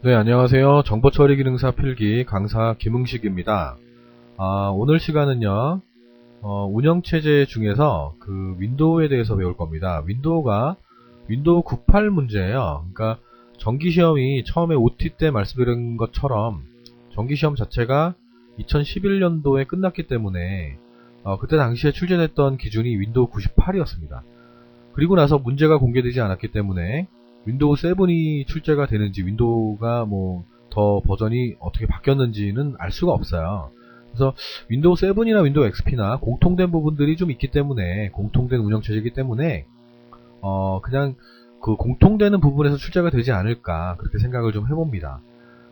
네, 안녕하세요. 정보처리 기능사 필기 강사 김응식입니다. 오늘 시간은요, 운영체제 중에서 그 윈도우에 대해서 배울 겁니다. 윈도우 98 문제예요. 그러니까 정기시험이 처음에 OT 때 말씀드린 것처럼 정기시험 자체가 2011년도에 끝났기 때문에 그때 당시에 출제됐던 기준이 윈도우 98이었습니다. 그리고 나서 문제가 공개되지 않았기 때문에 윈도우 7이 출제가 되는지 윈도우가 뭐 더 버전이 어떻게 바뀌었는지는 알 수가 없어요. 그래서 윈도우 7이나 윈도우 XP나 공통된 부분들이 좀 있기 때문에 공통된 운영체제이기 때문에 그냥 그 공통되는 부분에서 출제가 되지 않을까 그렇게 생각을 좀 해봅니다.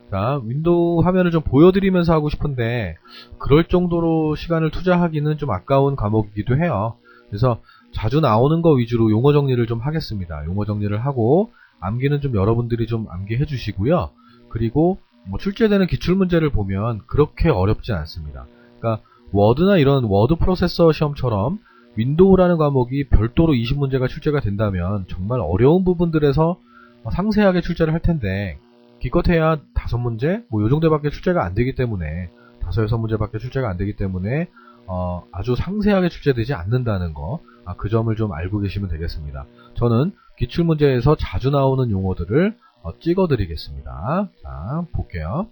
자, 윈도우 화면을 좀 보여드리면서 하고 싶은데 그럴 정도로 시간을 투자하기는 좀 아까운 과목이기도 해요. 그래서 자주 나오는 거 위주로 용어 정리를 좀 하겠습니다. 용어 정리를 하고 암기는 좀 여러분들이 좀 암기해 주시고요. 그리고 뭐 출제되는 기출문제를 보면 그렇게 어렵지 않습니다. 그러니까 워드나 이런 워드 프로세서 시험처럼 윈도우라는 과목이 별도로 20문제가 출제가 된다면 정말 어려운 부분들에서 상세하게 출제를 할 텐데 기껏해야 5문제? 뭐 요 정도밖에 출제가 안 되기 때문에 5-6문제밖에 출제가 안 되기 때문에 아주 상세하게 출제되지 않는다는 거, 그 점을 좀 알고 계시면 되겠습니다. 저는 기출문제에서 자주 나오는 용어들을 찍어 드리겠습니다. 자, 볼게요.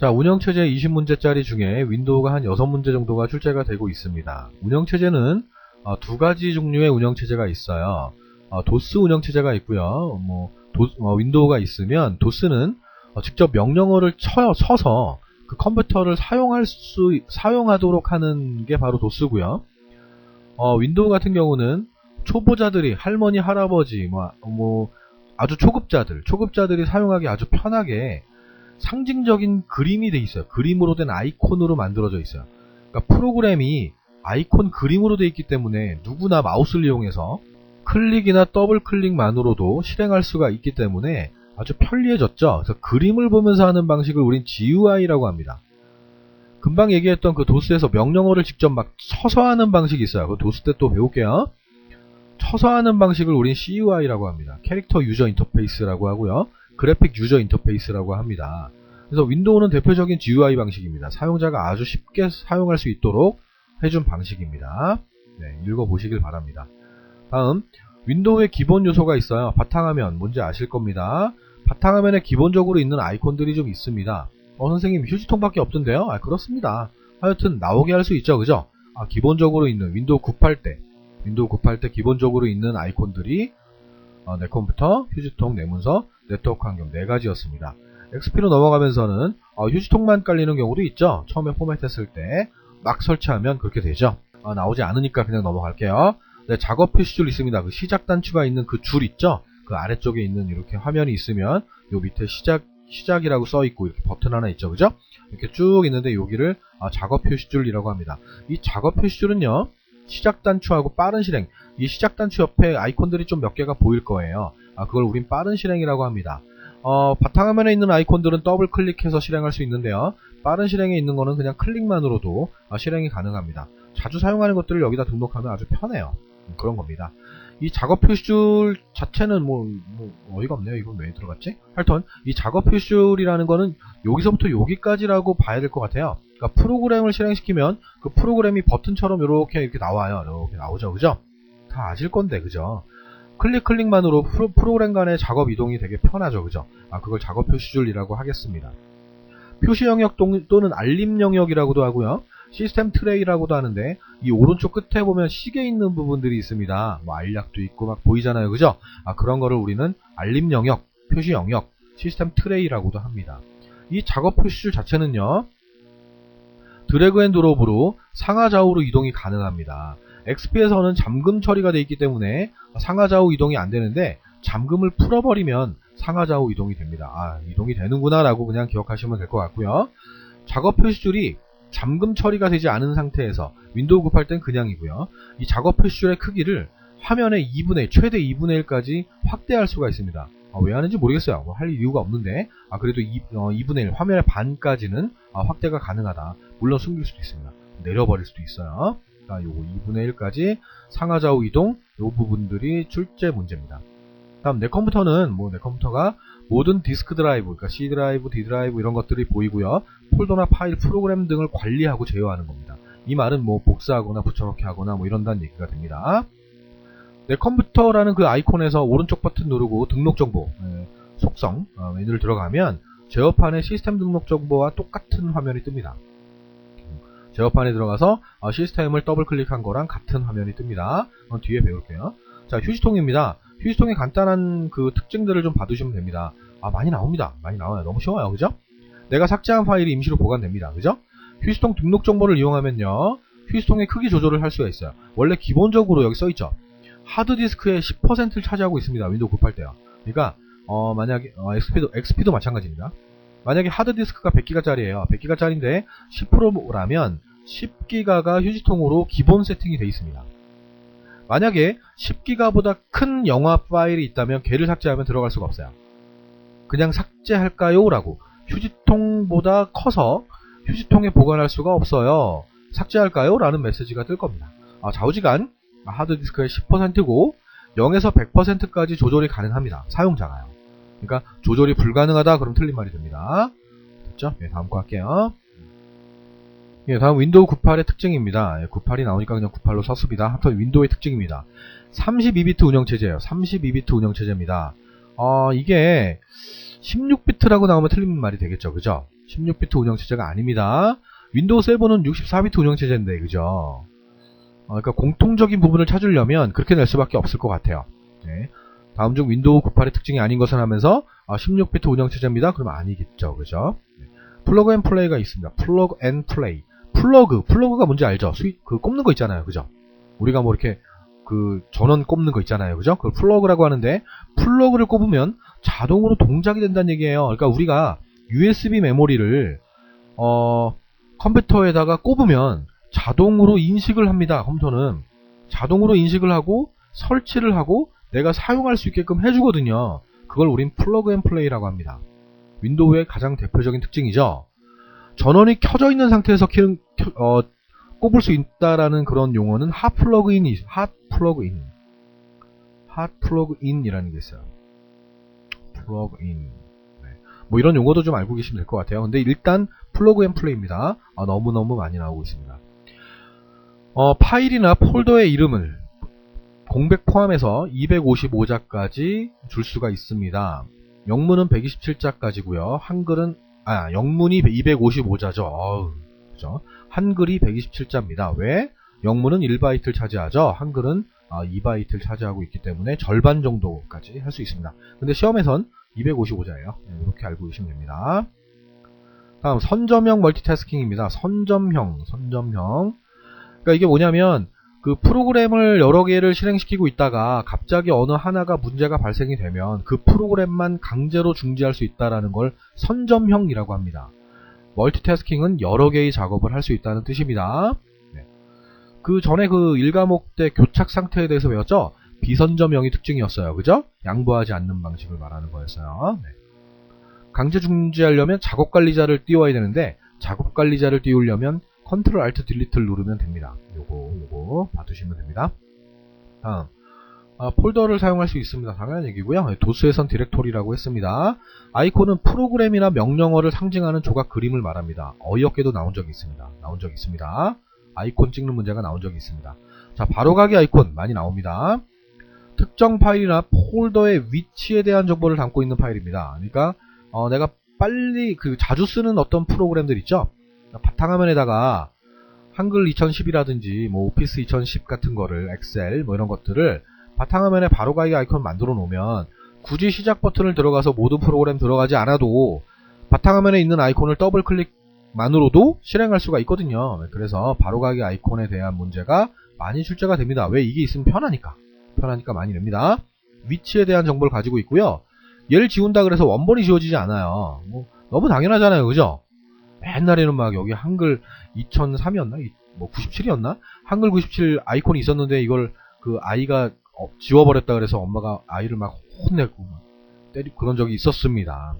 자, 운영체제 20문제짜리 중에 윈도우가 한 6문제 정도가 출제가 되고 있습니다. 운영체제는 두 가지 종류의 운영체제가 있어요. 도스 운영체제가 있고요. 윈도우가 있으면 도스는 직접 명령어를 쳐서 그 컴퓨터를 사용하도록 하는 게 바로 도스고요. 윈도우 같은 경우는 초보자들이 할머니, 할아버지, 아주 초급자들이 사용하기 아주 편하게 상징적인 그림이 돼 있어요. 그림으로 된 아이콘으로 만들어져 있어요. 그러니까 프로그램이 아이콘 그림으로 돼 있기 때문에 누구나 마우스를 이용해서 클릭이나 더블 클릭만으로도 실행할 수가 있기 때문에 아주 편리해졌죠. 그래서 그림을 보면서 하는 방식을 우린 GUI라고 합니다. 금방 얘기했던 그 도스에서 명령어를 직접 막 쳐서 하는 방식이 있어요. 그 도스 때 또 배울게요. 쳐서 하는 방식을 우린 CUI라고 합니다. 캐릭터 유저 인터페이스라고 하고요. 그래픽 유저 인터페이스라고 합니다. 그래서 윈도우는 대표적인 GUI 방식입니다. 사용자가 아주 쉽게 사용할 수 있도록 해준 방식입니다. 네, 읽어보시길 바랍니다. 다음, 윈도우의 기본 요소가 있어요. 바탕화면, 뭔지 아실 겁니다. 바탕화면에 기본적으로 있는 아이콘들이 좀 있습니다. 선생님, 휴지통밖에 없던데요? 그렇습니다. 하여튼, 나오게 할 수 있죠, 그죠? 기본적으로 있는 윈도우 98 때 기본적으로 있는 아이콘들이 내 컴퓨터, 휴지통, 내 문서, 네트워크 환경 4가지였습니다. XP로 넘어가면서는 휴지통만 깔리는 경우도 있죠. 처음에 포맷했을 때 막 설치하면 그렇게 되죠. 나오지 않으니까 그냥 넘어갈게요. 네, 작업 표시줄 있습니다. 그 시작 단추가 있는 그 줄 있죠? 그 아래쪽에 있는 이렇게 화면이 있으면 요 밑에 시작이라고 써있고 이렇게 버튼 하나 있죠. 그죠? 이렇게 쭉 있는데 여기를 작업 표시줄이라고 합니다. 이 작업 표시줄은요, 시작 단추하고 빠른 실행, 이 시작 단추 옆에 아이콘들이 좀 몇 개가 보일 거예요. 그걸 우린 빠른 실행이라고 합니다. 바탕화면에 있는 아이콘들은 더블 클릭해서 실행할 수 있는데요. 빠른 실행에 있는 거는 그냥 클릭만으로도 실행이 가능합니다. 자주 사용하는 것들을 여기다 등록하면 아주 편해요. 그런 겁니다. 이 작업 표시줄 자체는 어이가 없네요. 이건 왜 들어갔지? 하여튼 이 작업 표시줄이라는 거는 여기서부터 여기까지라고 봐야 될 것 같아요. 그러니까 프로그램을 실행시키면 그 프로그램이 버튼처럼 이렇게 나와요. 이렇게 나오죠. 그죠? 다 아실 건데, 그죠? 클릭만으로 프로그램 간의 작업 이동이 되게 편하죠. 그죠? 그걸 작업 표시줄이라고 하겠습니다. 표시 영역 또는 알림 영역이라고도 하고요. 시스템 트레이라고도 하는데 이 오른쪽 끝에 보면 시계 있는 부분들이 있습니다. 알약도 있고 막 보이잖아요. 그죠? 그런 거를 우리는 알림 영역, 표시 영역, 시스템 트레이라고도 합니다. 이 작업 표시줄 자체는요, 드래그 앤 드롭으로 상하좌우로 이동이 가능합니다. XP에서는 잠금 처리가 되어 있기 때문에 상하좌우 이동이 안 되는데 잠금을 풀어버리면 상하좌우 이동이 됩니다. 이동이 되는구나 라고 그냥 기억하시면 될 것 같고요. 작업 표시줄이 잠금 처리가 되지 않은 상태에서 윈도우 98 땐 그냥이고요. 이 작업 표시줄의 크기를 화면의 최대 2분의 1까지 확대할 수가 있습니다. 왜 하는지 모르겠어요. 할 이유가 없는데 그래도 2분의 1, 화면의 반까지는 확대가 가능하다. 물론 숨길 수도 있습니다. 내려버릴 수도 있어요. 요거 2분의 1까지 상하좌우 이동, 요 부분들이 출제 문제입니다. 다음 내 컴퓨터는 내 컴퓨터가 모든 디스크 드라이브, 그러니까 C 드라이브, D 드라이브 이런 것들이 보이고요. 폴더나 파일, 프로그램 등을 관리하고 제어하는 겁니다. 이 말은 복사하거나 붙여넣기 하거나 이런다는 얘기가 됩니다. 내 컴퓨터라는 그 아이콘에서 오른쪽 버튼 누르고 등록 정보, 속성 메뉴를 들어가면 제어판의 시스템 등록 정보와 똑같은 화면이 뜹니다. 제어판에 들어가서 시스템을 더블 클릭한 거랑 같은 화면이 뜹니다. 뒤에 배울게요. 자, 휴지통입니다. 휴지통의 간단한 그 특징들을 좀 봐두시면 됩니다. 많이 나옵니다. 많이 나와요. 너무 쉬워요. 그죠? 내가 삭제한 파일이 임시로 보관됩니다. 그죠? 휴지통 등록 정보를 이용하면요. 휴지통의 크기 조절을 할 수가 있어요. 원래 기본적으로 여기 써있죠. 하드디스크의 10%를 차지하고 있습니다. 윈도우 급할 때요. 그러니까 만약에 XP도 마찬가지입니다. 만약에 하드디스크가 100기가짜리예요. 100기가짜리인데 10%라면 10기가가 휴지통으로 기본 세팅이 되어 있습니다. 만약에 10기가보다 큰 영화 파일이 있다면 걔를 삭제하면 들어갈 수가 없어요. 그냥 삭제할까요? 라고. 휴지통보다 커서 휴지통에 보관할 수가 없어요. 삭제할까요? 라는 메시지가 뜰 겁니다. 좌우지간 하드디스크의 10%고 0에서 100%까지 조절이 가능합니다. 사용자가요. 그러니까 조절이 불가능하다 그럼 틀린 말이 됩니다. 됐죠? 다음 거 할게요. 다음 윈도우 98의 특징입니다. 98이 나오니까 그냥 98로 썼습니다. 하여튼 윈도우의 특징입니다. 32비트 운영체제예요. 32비트 운영체제입니다. 이게 16비트라고 나오면 틀린 말이 되겠죠. 그죠? 16비트 운영체제가 아닙니다. 윈도우 7은 64비트 운영체제인데, 그죠? 그러니까 공통적인 부분을 찾으려면 그렇게 낼 수밖에 없을 것 같아요. 네. 다음 중 윈도우 98의 특징이 아닌 것은 하면서 16비트 운영체제입니다. 그러면 아니겠죠. 그죠? 플러그 앤 플레이가 있습니다. 플러그 앤 플레이. 플러그가 뭔지 알죠? 꼽는 거 있잖아요. 그죠? 우리가 이렇게 전원 꼽는 거 있잖아요. 그죠? 그걸 플러그라고 하는데, 플러그를 꼽으면 자동으로 동작이 된다는 얘기예요. 그러니까 우리가 USB 메모리를, 컴퓨터에다가 꼽으면 자동으로 인식을 합니다. 컴퓨터는. 자동으로 인식을 하고, 설치를 하고, 내가 사용할 수 있게끔 해주거든요. 그걸 우린 플러그 앤 플레이라고 합니다. 윈도우의 가장 대표적인 특징이죠. 전원이 켜져 있는 상태에서 꼽을 수 있다라는 그런 용어는 핫플러그인이라는 게 있어요. 플러그인. 이런 용어도 좀 알고 계시면 될 것 같아요. 근데 일단 플러그 앤 플레이입니다. 너무너무 많이 나오고 있습니다. 파일이나 폴더의 이름을 공백 포함해서 255자까지 줄 수가 있습니다. 영문은 127자까지고요. 영문이 255자죠. 그죠? 한글이 127자입니다. 왜? 영문은 1바이트를 차지하죠. 한글은 2바이트를 차지하고 있기 때문에 절반 정도까지 할 수 있습니다. 근데 시험에선 255자예요. 이렇게 알고 계시면 됩니다. 다음 선점형 멀티태스킹입니다. 선점형. 그러니까 이게 뭐냐면 그 프로그램을 여러 개를 실행시키고 있다가 갑자기 어느 하나가 문제가 발생이 되면 그 프로그램만 강제로 중지할 수 있다는 걸 선점형이라고 합니다. 멀티태스킹은 여러 개의 작업을 할 수 있다는 뜻입니다. 그 전에 그 1과목 때 교착 상태에 대해서 배웠죠? 비선점형이 특징이었어요. 그죠? 양보하지 않는 방식을 말하는 거였어요. 강제 중지하려면 작업관리자를 띄워야 되는데 작업관리자를 띄우려면 컨트롤 알트 딜리트를 누르면 됩니다. 요거 봐두시면 됩니다. 다음 폴더를 사용할 수 있습니다. 당연한 얘기고요. 도스에선 디렉토리라고 했습니다. 아이콘은 프로그램이나 명령어를 상징하는 조각 그림을 말합니다. 어이없게도 나온 적이 있습니다. 아이콘 찍는 문제가 나온 적이 있습니다. 자, 바로가기 아이콘 많이 나옵니다. 특정 파일이나 폴더의 위치에 대한 정보를 담고 있는 파일입니다. 그러니까 내가 빨리 자주 쓰는 어떤 프로그램들 있죠? 바탕화면에다가 한글 2010이라든지 오피스 2010 같은 거를 엑셀 이런 것들을 바탕화면에 바로가기 아이콘 만들어 놓으면 굳이 시작 버튼을 들어가서 모든 프로그램 들어가지 않아도 바탕화면에 있는 아이콘을 더블 클릭만으로도 실행할 수가 있거든요. 그래서 바로가기 아이콘에 대한 문제가 많이 출제가 됩니다. 왜? 이게 있으면 편하니까 많이 냅니다. 위치에 대한 정보를 가지고 있고요. 얘를 지운다 그래서 원본이 지워지지 않아요. 너무 당연하잖아요. 그죠? 옛날에는 막 여기 한글 2003이었나? 97이었나? 한글 97 아이콘이 있었는데 이걸 그 아이가 지워버렸다 그래서 엄마가 아이를 막 혼내고 때리고 그런 적이 있었습니다.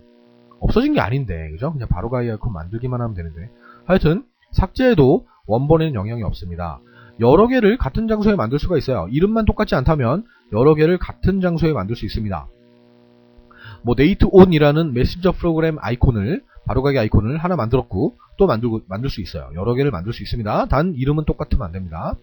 없어진 게 아닌데, 그죠? 그냥 바로가기 아이콘 만들기만 하면 되는데. 하여튼 삭제해도 원본에는 영향이 없습니다. 여러 개를 같은 장소에 만들 수가 있어요. 이름만 똑같지 않다면 여러 개를 같은 장소에 만들 수 있습니다. 뭐 네이트 온이라는 메신저 프로그램 아이콘을 바로가기 아이콘을 하나 만들었고 또 만들 수 있어요. 여러 개를 만들 수 있습니다. 단 이름은 똑같으면 안 됩니다.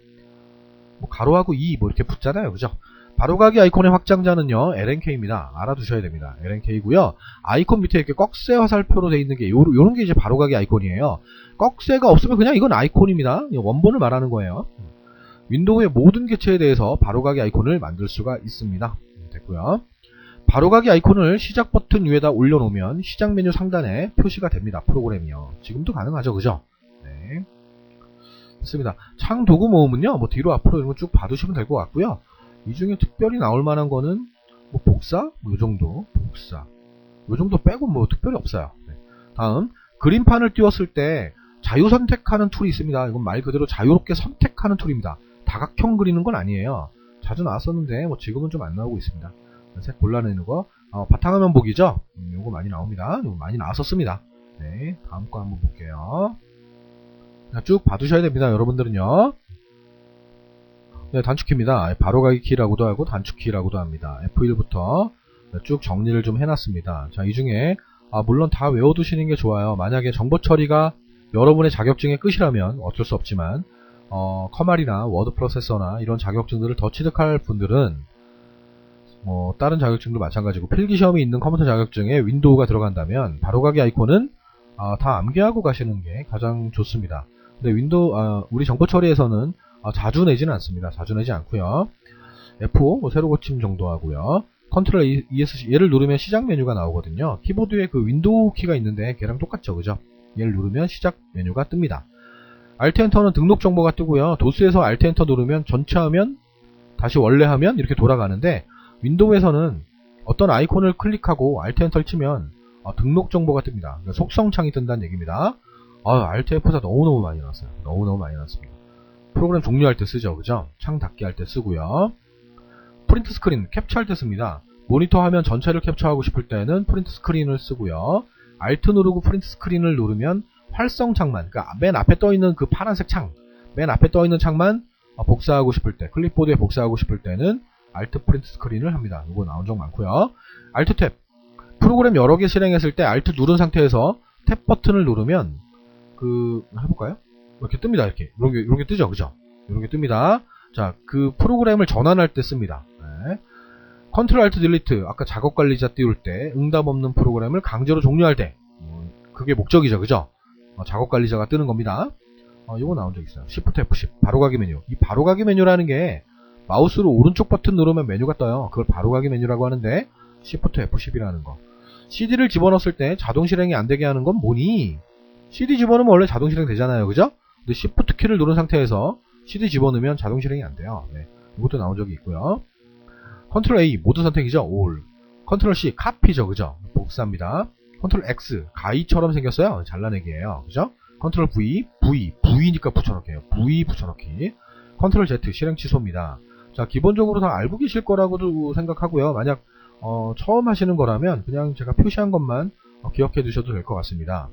뭐 가로하고 2 뭐 이렇게 붙잖아요. 그죠? 바로가기 아이콘의 확장자는요, LNK입니다. 알아두셔야 됩니다. LNK고요. 아이콘 밑에 이렇게 꺽쇠 화살표로 되어 있는 게 요런 게 이제 바로가기 아이콘이에요. 꺽쇠가 없으면 그냥 이건 아이콘입니다. 원본을 말하는 거예요. 윈도우의 모든 객체에 대해서 바로가기 아이콘을 만들 수가 있습니다. 됐고요. 바로가기 아이콘을 시작 버튼 위에다 올려놓으면 시작 메뉴 상단에 표시가 됩니다. 프로그램이요. 지금도 가능하죠. 그죠? 네. 됐습니다. 창 도구 모음은요, 뭐 뒤로 앞으로 이런 거 쭉 봐두시면 될 것 같고요. 이 중에 특별히 나올 만한 거는 뭐 복사? 뭐 요 정도. 복사. 요 정도 빼고 뭐 특별히 없어요. 네. 다음, 그림판을 띄웠을 때 자유 선택하는 툴이 있습니다. 이건 말 그대로 자유롭게 선택하는 툴입니다. 다각형 그리는 건 아니에요. 자주 나왔었는데 뭐 지금은 좀 안 나오고 있습니다. 색 골라내는 거. 바탕화면 보기죠. 요거 많이 나옵니다. 요거 많이 나왔었습니다. 네, 다음 거 한번 볼게요. 쭉 봐두셔야 됩니다. 여러분들은요. 네, 단축키입니다. 바로가기 키라고도 하고 단축키라고도 합니다. F1부터 쭉 정리를 좀 해놨습니다. 자, 이 중에 물론 다 외워두시는 게 좋아요. 만약에 정보 처리가 여러분의 자격증의 끝이라면 어쩔 수 없지만 커말이나 워드 프로세서나 이런 자격증들을 더 취득할 분들은 뭐 다른 자격증도 마찬가지고 필기시험이 있는 컴퓨터 자격증에 윈도우가 들어간다면 바로가기 아이콘은 다 암기하고 가시는 게 가장 좋습니다. 근데 윈도우 우리 정보 처리에서는 자주 내지는 않습니다. 자주 내지 않고요. F5 뭐 새로 고침 정도 하고요. 컨트롤 ESC 얘를 누르면 시작 메뉴가 나오거든요. 키보드에 그 윈도우 키가 있는데 걔랑 똑같죠, 그죠? 얘를 누르면 시작 메뉴가 뜹니다. Alt 엔터는 등록 정보가 뜨고요. 도스에서 Alt 엔터 누르면 전체 화면 다시 원래 화면 이렇게 돌아가는데 윈도우에서는 어떤 아이콘을 클릭하고 Alt 엔터를 치면 등록 정보가 뜹니다. 그러니까 속성창이 뜬다는 얘기입니다. Alt F4 너무너무 많이 나왔어요. 너무너무 많이 나왔습니다. 프로그램 종료할 때 쓰죠, 그죠? 창 닫기 할 때 쓰고요. 프린트 스크린 캡처할 때 씁니다. 모니터 화면 전체를 캡처하고 싶을 때는 프린트 스크린을 쓰고요. Alt 누르고 프린트 스크린을 누르면 활성창만, 그러니까 맨 앞에 떠있는 그 파란색 창, 맨 앞에 떠있는 창만 복사하고 싶을 때, 클립보드에 복사하고 싶을 때는 Alt 프린트 스크린을 합니다. 이거 나온 적 많고요. Alt 탭, 프로그램 여러 개 실행했을 때 Alt 누른 상태에서 탭 버튼을 누르면 해볼까요? 이렇게 뜹니다. 이렇게 이런 게 뜨죠, 그죠? 이런 게 뜹니다. 자, 그 프로그램을 전환할 때 씁니다. 네. Ctrl Alt Delete, 아까 작업 관리자 띄울 때 응답 없는 프로그램을 강제로 종료할 때 그게 목적이죠, 그죠? 작업 관리자가 뜨는 겁니다. 이거 나온 적 있어요. Shift F10 바로가기 메뉴. 이 바로가기 메뉴라는 게 마우스로 오른쪽 버튼 누르면 메뉴가 떠요. 그걸 바로가기 메뉴라고 하는데 Shift F10이라는 거. CD를 집어넣었을 때 자동 실행이 안 되게 하는 건 뭐니? CD 집어넣으면 원래 자동 실행 되잖아요, 그죠? 근데 Shift 키를 누른 상태에서 CD 집어넣으면 자동 실행이 안 돼요. 네. 이것도 나온 적이 있고요. Ctrl A 모두 선택이죠. All. Ctrl C 카피죠, 그죠? 복사합니다. Ctrl X 가위처럼 생겼어요. 잘라내기예요, 그죠? Ctrl V V니까 붙여넣기예요. V 붙여넣기. Ctrl Z 실행 취소입니다. 자, 기본적으로 다 알고 계실 거라고도 생각하고요. 만약 처음 하시는 거라면 그냥 제가 표시한 것만 기억해 두셔도 될 것 같습니다.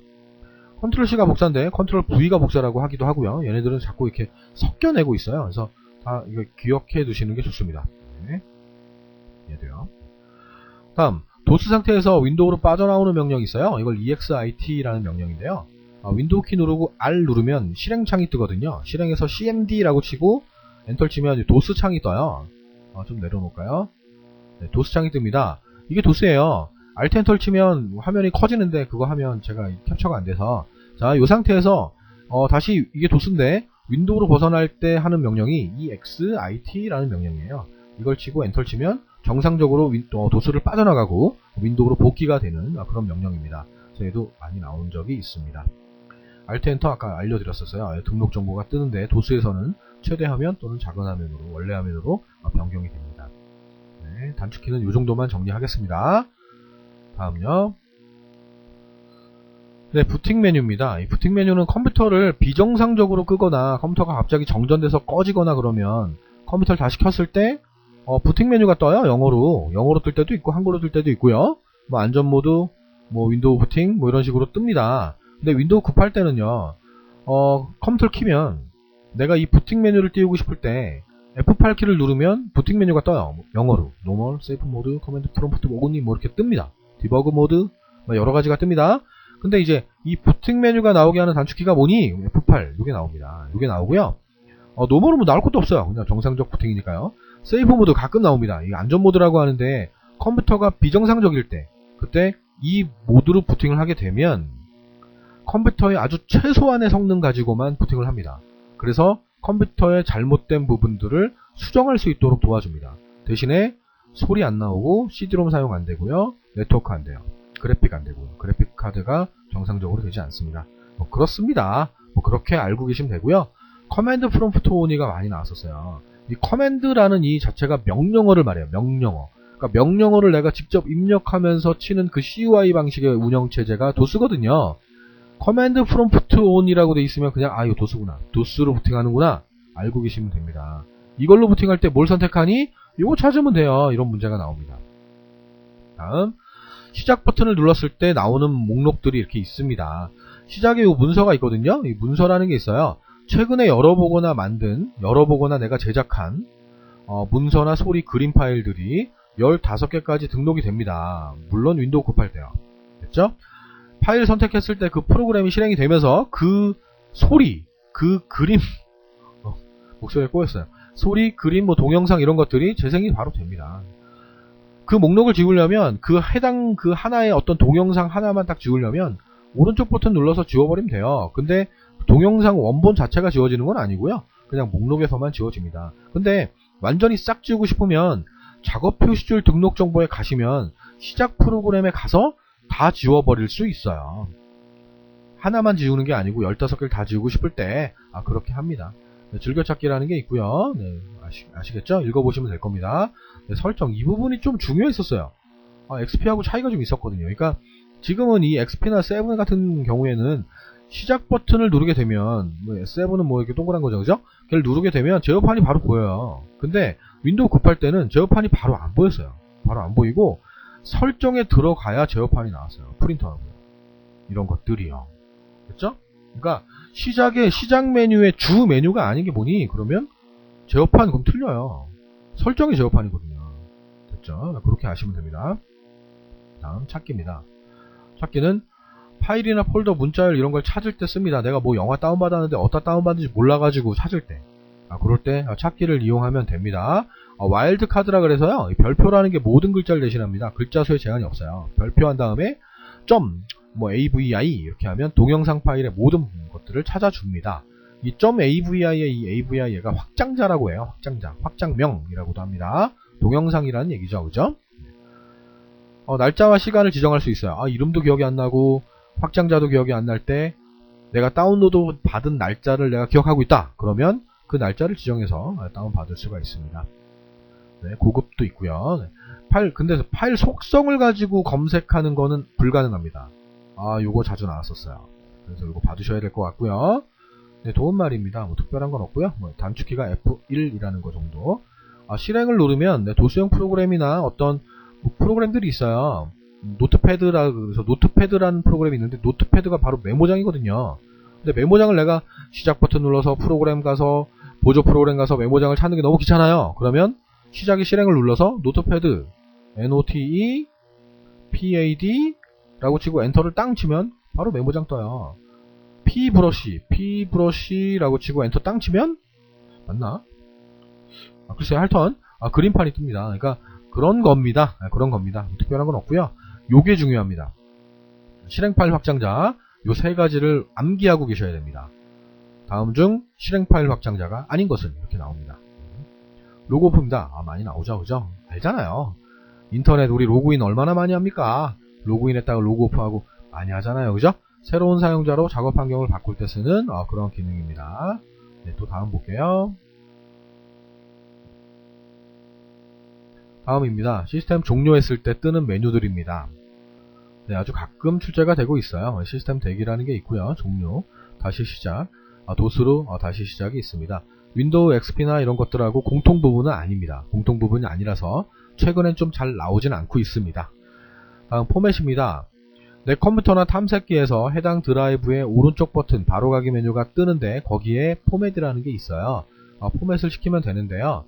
Ctrl C가 복사인데 Ctrl V가 복사라고 하기도 하고요. 얘네들은 자꾸 이렇게 섞여내고 있어요. 그래서 다 이거 기억해 두시는 게 좋습니다. 네. 얘도요. 다음, 도스 상태에서 윈도우로 빠져나오는 명령이 있어요. 이걸 exit라는 명령인데요. 윈도우 키 누르고 R 누르면 실행창이 뜨거든요. 실행해서 cmd라고 치고 엔터 치면 도스 창이 떠요. 좀 내려놓을까요? 네, 도스 창이 뜹니다. 이게 도스예요. Alt 엔터를 치면 화면이 커지는데 그거 하면 제가 캡처가 안 돼서, 자, 이 상태에서 다시 이게 도스인데 윈도우로 벗어날 때 하는 명령이 exit라는 명령이에요. 이걸 치고 엔터를 치면 정상적으로 도스를 빠져나가고 윈도우로 복귀가 되는 그런 명령입니다. 그래서 얘도 많이 나온 적이 있습니다. Alt 엔터 아까 알려드렸었어요. 등록 정보가 뜨는데 도스에서는 최대 화면 또는 작은 화면으로, 원래 화면으로 변경이 됩니다. 네, 단축키는 이 정도만 정리하겠습니다. 다음요. 네, 부팅 메뉴입니다. 이 부팅 메뉴는 컴퓨터를 비정상적으로 끄거나 컴퓨터가 갑자기 정전돼서 꺼지거나 그러면 컴퓨터를 다시 켰을 때 부팅 메뉴가 떠요. 영어로 뜰 때도 있고 한글로 뜰 때도 있고요. 뭐 안전모드, 뭐 윈도우 부팅 뭐 이런 식으로 뜹니다. 근데 윈도우 급할 때는요, 컴퓨터를 키면 내가 이 부팅 메뉴를 띄우고 싶을 때 F8 키를 누르면 부팅 메뉴가 떠요. 영어로 normal, safe mode, command prompt, opening 뭐 이렇게 뜹니다. 디버그 모드, 여러 가지가 뜹니다. 근데 이제 이 부팅 메뉴가 나오게 하는 단축키가 뭐니? F8 이게 나옵니다. 이게 나오고요. 노멀은 뭐 나올 것도 없어요. 그냥 정상적 부팅이니까요. 세이브 모드 가끔 나옵니다. 이 안전 모드라고 하는데 컴퓨터가 비정상적일 때, 그때 이 모드로 부팅을 하게 되면 컴퓨터의 아주 최소한의 성능 가지고만 부팅을 합니다. 그래서 컴퓨터의 잘못된 부분들을 수정할 수 있도록 도와줍니다. 대신에 소리 안 나오고 CD롬 사용 안 되고요. 네트워크 안 돼요. 그래픽 안 되고요. 그래픽 카드가 정상적으로 되지 않습니다. 그렇습니다. 그렇게 알고 계시면 되고요. 커맨드 프롬프트 온이가 많이 나왔었어요. 이 커맨드라는 이 자체가 명령어를 말해요. 명령어. 그러니까 명령어를 내가 직접 입력하면서 치는 그 CUI 방식의 운영체제가 도스거든요. 커맨드 프롬프트 온이라고 돼 있으면 그냥 이거 도스구나. 도스로 부팅하는구나. 알고 계시면 됩니다. 이걸로 부팅할 때 뭘 선택하니? 이거 찾으면 돼요. 이런 문제가 나옵니다. 다음, 시작 버튼을 눌렀을 때 나오는 목록들이 이렇게 있습니다. 시작에 이 문서가 있거든요. 이 문서라는 게 있어요. 최근에 열어보거나 내가 제작한 문서나 소리, 그림 파일들이 15개까지 등록이 됩니다. 물론 윈도우 98 때요. 됐죠? 파일 선택했을 때 그 프로그램이 실행이 되면서 그 소리, 그 그림, 목소리에 꼬였어요. 소리, 그림, 동영상 이런 것들이 재생이 바로 됩니다. 그 목록을 지우려면 해당 그 하나의 어떤 동영상 하나만 딱 지우려면 오른쪽 버튼 눌러서 지워버리면 돼요. 근데 동영상 원본 자체가 지워지는 건 아니고요. 그냥 목록에서만 지워집니다. 근데 완전히 싹 지우고 싶으면 작업 표시줄 등록 정보에 가시면 시작 프로그램에 가서 다 지워버릴 수 있어요. 하나만 지우는 게 아니고 15개를 다 지우고 싶을 때 그렇게 합니다. 네, 즐겨찾기라는 게 있고요. 네, 아시겠죠? 읽어보시면 될 겁니다. 네, 설정 이 부분이 좀 중요했었어요. XP하고 차이가 좀 있었거든요. 그러니까 지금은 이 XP나 7 같은 경우에는 시작 버튼을 누르게 되면 7은 이렇게 동그란 거죠, 그죠? 걔를 누르게 되면 제어판이 바로 보여요. 근데 윈도우 98 때는 제어판이 바로 안 보였어요. 바로 안 보이고 설정에 들어가야 제어판이 나왔어요. 프린터하고요. 이런 것들이요. 됐죠? 그러니까 시작 메뉴의 주 메뉴가 아닌 게 뭐니? 그러면 제어판 그럼 틀려요. 설정이 제어판이거든요. 됐죠? 그렇게 아시면 됩니다. 다음 찾기입니다. 찾기는 파일이나 폴더, 문자열 이런 걸 찾을 때 씁니다. 내가 영화 다운받았는데 어디다 다운받는지 몰라가지고 찾을 때. 그럴 때 찾기를 이용하면 됩니다. 와일드 카드라 그래서요. 별표라는 게 모든 글자를 대신합니다. 글자 수에 제한이 없어요. 별표한 다음에 점, AVI 이렇게 하면 동영상 파일의 모든 것들을 찾아줍니다. 이 .avi의 이 avi가 확장자라고 해요. 확장자, 확장명이라고도 합니다. 동영상이라는 얘기죠, 그죠? 날짜와 시간을 지정할 수 있어요. 이름도 기억이 안 나고 확장자도 기억이 안 날 때 내가 다운로드 받은 날짜를 내가 기억하고 있다. 그러면 그 날짜를 지정해서 다운받을 수가 있습니다. 네, 고급도 있고요. 근데 파일 속성을 가지고 검색하는 거는 불가능합니다. 요거 자주 나왔었어요. 그래서 요거 받으셔야 될 것 같고요. 네, 도움말입니다. 특별한 건 없고요. 단축키가 F1이라는 거 정도. 실행을 누르면 도스형 프로그램이나 어떤 프로그램들이 있어요. 그래서 노트패드라는 프로그램이 있는데 노트패드가 바로 메모장이거든요. 근데 메모장을 내가 시작 버튼 눌러서 프로그램 가서 보조 프로그램 가서 메모장을 찾는 게 너무 귀찮아요. 그러면 시작의 실행을 눌러서 노트패드 NOTE PAD 라고 치고 엔터를 땅 치면 바로 메모장 떠요. P브러쉬라고 치고 엔터 땅 치면 맞나? 글쎄요, 하여튼 그림판이 뜹니다. 그러니까 그런 겁니다. 그런 겁니다. 특별한 건 없고요. 요게 중요합니다. 실행 파일 확장자 요 세 가지를 암기하고 계셔야 됩니다. 다음 중 실행 파일 확장자가 아닌 것은 이렇게 나옵니다. 로그오프입니다. 많이 나오죠, 그죠? 알잖아요. 인터넷 우리 로그인 얼마나 많이 합니까? 로그인했다가 로그오프하고 많이 하잖아요, 그죠? 새로운 사용자로 작업 환경을 바꿀 때 쓰는 그런 기능입니다. 네, 또 다음 볼게요. 다음입니다. 시스템 종료했을 때 뜨는 메뉴들입니다. 네, 아주 가끔 출제가 되고 있어요. 시스템 대기라는 게 있고요. 종료, 다시 시작, 도스로 다시 시작이 있습니다. 윈도우 XP나 이런 것들하고 공통 부분은 아닙니다. 공통 부분이 아니라서 최근엔 좀 잘 나오진 않고 있습니다. 다음 포맷입니다. 내 컴퓨터나 탐색기에서 해당 드라이브의 오른쪽 버튼 바로가기 메뉴가 뜨는데 거기에 포맷이라는 게 있어요. 포맷을 시키면 되는데요.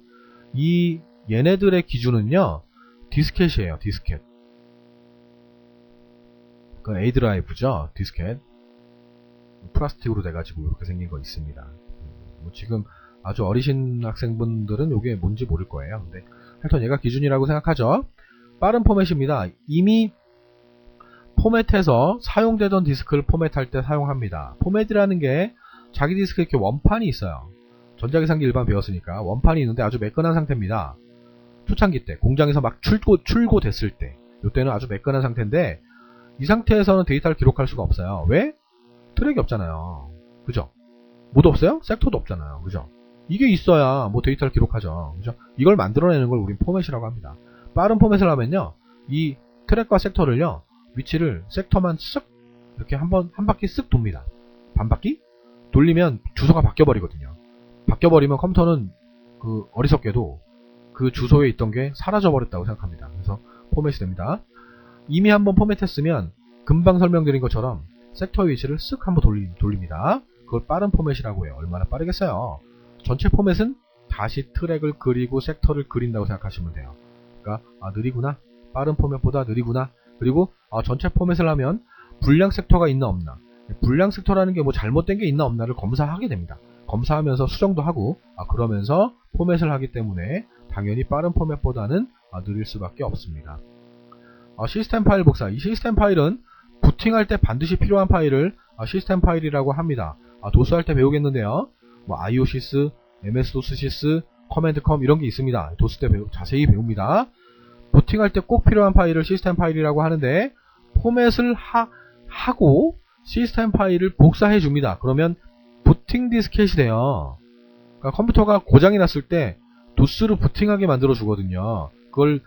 얘네들의 기준은요, 디스켓이에요. 디스켓. 그 A 드라이브죠. 디스켓. 플라스틱으로 돼가지고 이렇게 생긴 거 있습니다. 뭐 지금 아주 어리신 학생분들은 이게 뭔지 모를 거예요. 근데 하여튼 얘가 기준이라고 생각하죠. 빠른 포맷입니다. 이미 포맷해서 사용되던 디스크를 포맷할 때 사용합니다. 포맷이라는 게 자기 디스크에 이렇게 원판이 있어요. 전자계산기 일반 배웠으니까 원판이 있는데 아주 매끈한 상태입니다. 초창기 때 공장에서 막 출고됐을 때 이때는 아주 매끈한 상태인데 이 상태에서는 데이터를 기록할 수가 없어요. 왜? 트랙이 없잖아요. 그죠? 뭐도 없어요? 섹터도 없잖아요. 그죠? 이게 있어야 뭐 데이터를 기록하죠. 그죠? 이걸 만들어내는 걸 우린 포맷이라고 합니다. 빠른 포맷을 하면요, 이 트랙과 섹터를요, 위치를 섹터만 쓱 이렇게 한 바퀴 쓱 돕니다. 반 바퀴 돌리면 주소가 바뀌어버리거든요. 바뀌어버리면 컴퓨터는 그 어리석게도 그 주소에 있던 게 사라져버렸다고 생각합니다. 그래서 포맷이 됩니다. 이미 한번 포맷했으면 금방 설명드린 것처럼 섹터 위치를 쓱 한번 돌립니다. 그걸 빠른 포맷이라고 해요. 얼마나 빠르겠어요. 전체 포맷은 다시 트랙을 그리고 섹터를 그린다고 생각하시면 돼요. 그러니까 느리구나, 빠른 포맷보다 느리구나. 그리고 전체 포맷을 하면 불량 섹터가 있나 없나, 불량 섹터라는 게 뭐 잘못된 게 있나 없나를 검사하게 됩니다. 검사하면서 수정도 하고 그러면서 포맷을 하기 때문에 당연히 빠른 포맷보다는 느릴 수밖에 없습니다. 시스템 파일 복사. 이 시스템 파일은 부팅할 때 반드시 필요한 파일을 시스템 파일이라고 합니다. 도스할 때 배우겠는데요. 뭐 IOSys, MS-DOSsys, 커맨드컴 이런 게 있습니다. 도스 때 자세히 배웁니다. 부팅할 때 꼭 필요한 파일을 시스템 파일이라고 하는데 포맷을 하고 시스템 파일을 복사해 줍니다. 그러면 부팅 디스켓이 돼요. 그러니까 컴퓨터가 고장이 났을 때 도스를 부팅하게 만들어 주거든요. 그걸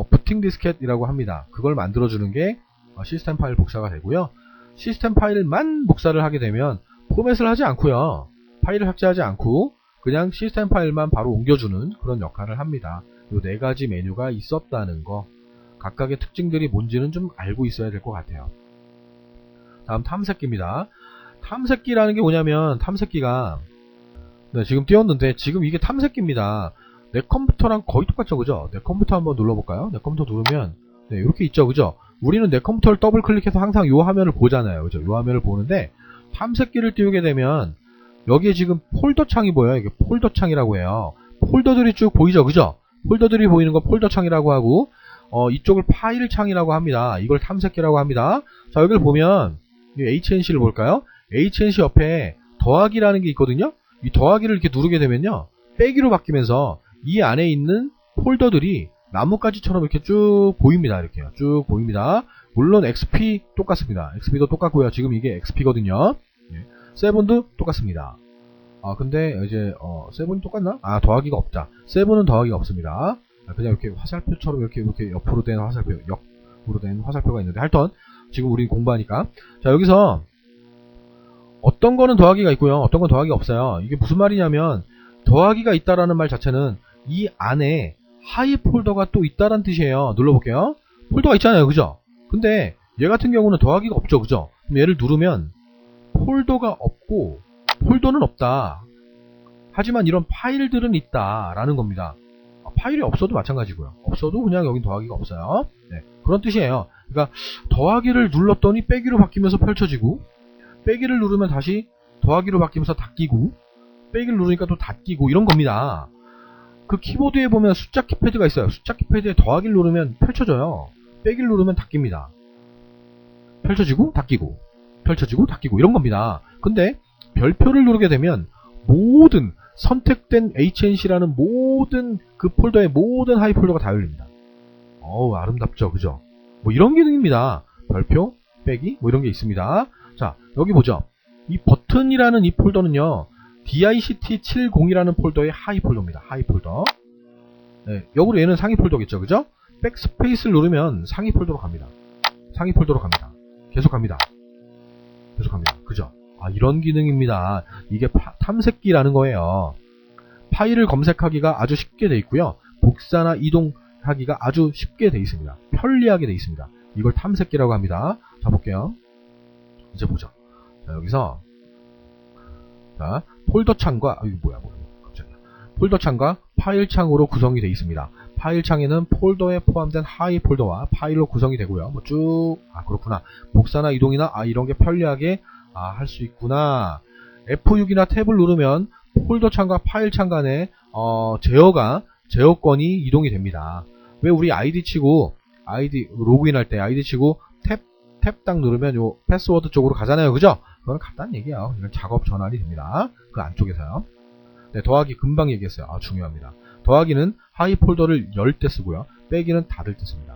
부팅 디스켓이라고 합니다. 그걸 만들어 주는 게 시스템 파일 복사가 되고요. 시스템 파일만 복사를 하게 되면 포맷을 하지 않고요. 파일을 삭제하지 않고 그냥 시스템 파일만 바로 옮겨주는 그런 역할을 합니다. 이 네 가지 메뉴가 있었다는 거, 각각의 특징들이 뭔지는 좀 알고 있어야 될 것 같아요. 다음 탐색기입니다. 탐색기라는 게 뭐냐면 탐색기가 지금 띄웠는데 지금 이게 탐색기입니다. 내 컴퓨터랑 거의 똑같죠, 그죠? 내 컴퓨터 한번 눌러볼까요? 내 컴퓨터 누르면 이렇게 있죠, 그죠? 우리는 내 컴퓨터를 더블 클릭해서 항상 이 화면을 보잖아요, 그죠? 이 화면을 보는데 탐색기를 띄우게 되면 여기에 지금 폴더 창이 보여요. 이게 폴더 창이라고 해요. 폴더들이 쭉 보이죠, 그죠? 폴더들이 보이는 거 폴더 창이라고 하고 이쪽을 파일 창이라고 합니다. 이걸 탐색기라고 합니다. 자, 여기를 보면 HNC를 볼까요? HNC 옆에 더하기라는 게 있거든요. 이 더하기를 이렇게 누르게 되면요, 빼기로 바뀌면서 이 안에 있는 폴더들이 나뭇가지처럼 이렇게 쭉 보입니다. 이렇게요. 쭉 보입니다. 물론 XP 똑같습니다. XP도 똑같고요. 지금 이게 XP거든요. 7도 똑같습니다. 근데 이제 7이 똑같나? 더하기가 없다. 7은 더하기가 없습니다. 그냥 이렇게 화살표처럼 이렇게 옆으로 된 역으로 된 화살표가 있는데, 하여튼 지금 우리 공부하니까, 자, 여기서 어떤 거는 더하기가 있고요, 어떤 건 더하기가 없어요. 이게 무슨 말이냐면 더하기가 있다라는 말 자체는 이 안에 하이 폴더가 또 있다라는 뜻이에요. 눌러볼게요. 폴더가 있잖아요, 그죠? 근데 얘 같은 경우는 더하기가 없죠, 그죠? 그럼 얘를 누르면 폴더가 없고 폴더는 없다. 하지만 이런 파일들은 있다 라는 겁니다. 파일이 없어도 마찬가지고요. 없어도 그냥 여긴 더하기가 없어요. 그런 뜻이에요. 그러니까 더하기를 눌렀더니 빼기로 바뀌면서 펼쳐지고, 빼기를 누르면 다시 더하기로 바뀌면서 닫히고, 빼기를 누르니까 또 닫히고, 이런 겁니다. 그 키보드에 보면 숫자 키패드가 있어요. 숫자 키패드에 더하기를 누르면 펼쳐져요. 빼기를 누르면 닫힙니다. 펼쳐지고 닫히고, 펼쳐지고 닫히고, 이런 겁니다. 근데 별표를 누르게 되면 모든 선택된 HNC라는 모든 그 폴더의 모든 하이 폴더가 다 열립니다. 아름답죠, 그죠? 뭐 이런 기능입니다. 별표, 빼기, 뭐 이런 게 있습니다. 자, 여기 보죠. 이 버튼이라는 이 폴더는요, DICT70이라는 폴더의 하이 폴더입니다. 하이 폴더. 역으로 얘는 상위 폴더겠죠, 그죠? 백스페이스를 누르면 상위 폴더로 갑니다. 상위 폴더로 갑니다. 계속 갑니다. 계속 갑니다. 그죠? 이런 기능입니다. 이게 탐색기라는 거예요. 파일을 검색하기가 아주 쉽게 돼 있고요. 복사나 이동하기가 아주 쉽게 돼 있습니다. 편리하게 돼 있습니다. 이걸 탐색기라고 합니다. 자, 볼게요. 이제 보죠. 자, 여기서 자, 폴더 창과 갑자기 폴더 창과 파일 창으로 구성이 되어 있습니다. 파일 창에는 폴더에 포함된 하위 폴더와 파일로 구성이 되고요. 뭐 쭉, 그렇구나. 복사나 이동이나, 이런 게 편리하게, 할 수 있구나. F6이나 탭을 누르면 폴더 창과 파일 창 간에, 제어권이 이동이 됩니다. 왜 우리 아이디 치고, 로그인 할 때 아이디 치고, 탭 딱 누르면 요 패스워드 쪽으로 가잖아요. 그죠? 그건 간단한 얘기예요. 이건 작업 전환이 됩니다. 그 안쪽에서요. 네, 더하기 금방 얘기했어요. 중요합니다. 더하기는 하위 폴더를 열 때 쓰고요. 빼기는 닫을 때 씁니다.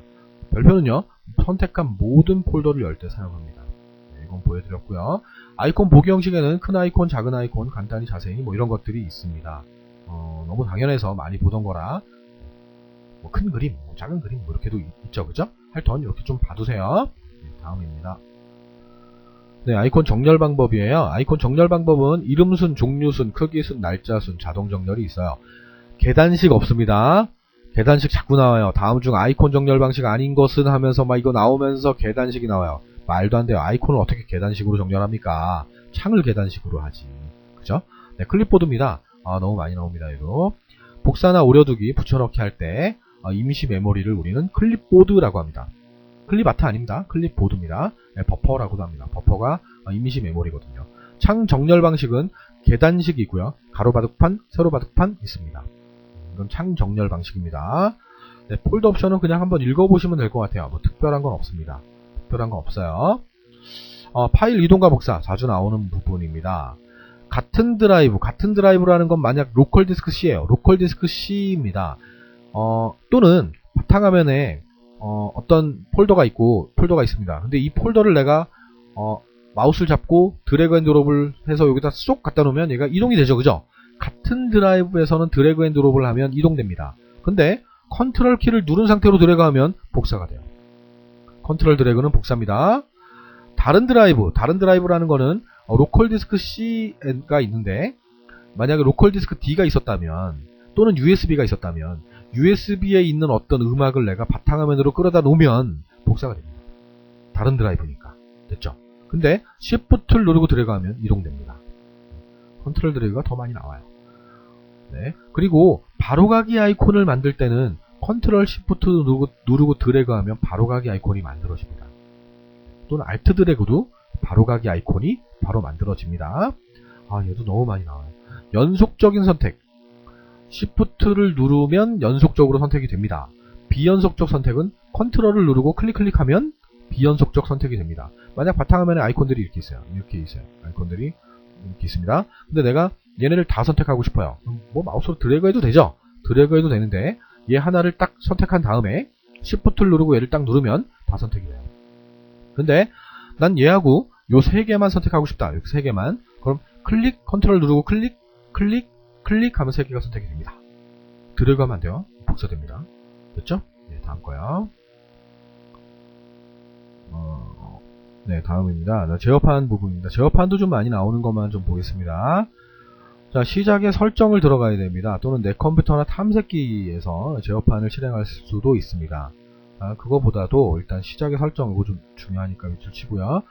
별표는요, 선택한 모든 폴더를 열 때 사용합니다. 네, 이건 보여드렸고요. 아이콘 보기 형식에는 큰 아이콘, 작은 아이콘, 간단히 자세히 뭐 이런 것들이 있습니다. 너무 당연해서 많이 보던 거라 뭐 큰 그림, 뭐 작은 그림 뭐 이렇게도 있죠. 그죠? 하여튼 이렇게 좀 봐두세요. 네, 다음입니다. 네, 아이콘 정렬 방법이에요. 아이콘 정렬 방법은 이름순, 종류순, 크기순, 날짜순, 자동 정렬이 있어요. 계단식 없습니다. 계단식 자꾸 나와요. 다음 중 아이콘 정렬 방식 아닌 것은 하면서 막 이거 나오면서 계단식이 나와요. 말도 안 돼요. 아이콘을 어떻게 계단식으로 정렬합니까? 창을 계단식으로 하지. 그죠? 네, 클립보드입니다. 너무 많이 나옵니다. 이거. 복사나 오려두기, 붙여넣기 할 때 임시 메모리를 우리는 클립보드라고 합니다. 클립아트 아닙니다. 클립보드입니다. 네, 버퍼라고도 합니다. 버퍼가 임시 메모리거든요. 창 정렬 방식은 계단식이고요. 가로 바둑판, 세로 바둑판 있습니다. 이건 창 정렬 방식입니다. 네, 폴더 옵션은 그냥 한번 읽어보시면 될 것 같아요. 뭐 특별한 건 없습니다. 특별한 건 없어요. 파일 이동과 복사 자주 나오는 부분입니다. 같은 드라이브라는 건 만약 로컬 디스크 C예요. 로컬 디스크 C입니다. 또는 바탕화면에 어떤 폴더가 있습니다. 근데 이 폴더를 내가 마우스를 잡고 드래그 앤 드롭을 해서 여기다 쏙 갖다 놓으면 얘가 이동이 되죠. 그죠? 같은 드라이브에서는 드래그 앤 드롭을 하면 이동됩니다. 근데 컨트롤 키를 누른 상태로 드래그하면 복사가 돼요. 컨트롤 드래그는 복사입니다. 다른 드라이브라는 거는 로컬 디스크 C가 있는데 만약에 로컬 디스크 D가 있었다면 또는 USB가 있었다면 USB에 있는 어떤 음악을 내가 바탕화면으로 끌어다 놓으면 복사가 됩니다. 다른 드라이브니까. 됐죠? 근데 Shift를 누르고 드래그하면 이동됩니다. 컨트롤 드래그가 더 많이 나와요. 네. 그리고 바로가기 아이콘을 만들 때는 컨트롤 Shift 누르고 드래그하면 바로가기 아이콘이 만들어집니다. 또는 Alt 드래그도 바로가기 아이콘이 바로 만들어집니다. 얘도 너무 많이 나와요. 연속적인 선택. Shift를 누르면 연속적으로 선택이 됩니다. 비연속적 선택은 컨트롤을 누르고 클릭하면 비연속적 선택이 됩니다. 만약 바탕화면에 아이콘들이 이렇게 있어요. 아이콘들이 이렇게 있습니다. 근데 내가 얘네를 다 선택하고 싶어요. 뭐 마우스로 드래그 해도 되죠? 드래그 해도 되는데 얘 하나를 딱 선택한 다음에 Shift를 누르고 얘를 딱 누르면 다 선택이 돼요. 근데 난 얘하고 요 세 개만 선택하고 싶다. 이렇게 세 개만. 그럼 컨트롤 누르고 클릭하면 세 개가 선택이 됩니다. 드래그하면 안 돼요. 복사됩니다. 됐죠? 네, 다음 거요. 네, 다음입니다. 제어판 부분입니다. 제어판도 좀 많이 나오는 것만 좀 보겠습니다. 자, 시작에 설정을 들어가야 됩니다. 또는 내 컴퓨터나 탐색기에서 제어판을 실행할 수도 있습니다. 그거보다도 일단 시작의 설정, 이거 좀 중요하니까 밑줄 치고요.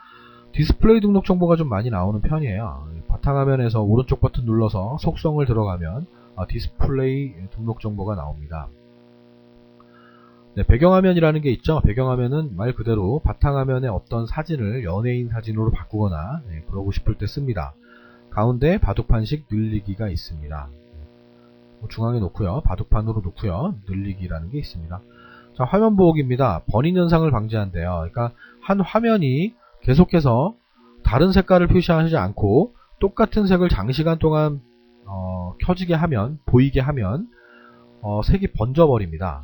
디스플레이 등록 정보가 좀 많이 나오는 편이에요. 바탕화면에서 오른쪽 버튼 눌러서 속성을 들어가면 디스플레이 등록 정보가 나옵니다. 네, 배경화면이라는 게 있죠. 배경화면은 말 그대로 바탕화면에 어떤 사진을 연예인 사진으로 바꾸거나 그러고 싶을 때 씁니다. 가운데 바둑판식 늘리기가 있습니다. 중앙에 놓고요. 바둑판으로 놓고요. 늘리기라는 게 있습니다. 자, 화면 보호기입니다. 번인 현상을 방지한대요. 그러니까 한 화면이 계속해서 다른 색깔을 표시하지 않고 똑같은 색을 장시간 동안 켜지게 하면, 보이게 하면 색이 번져버립니다.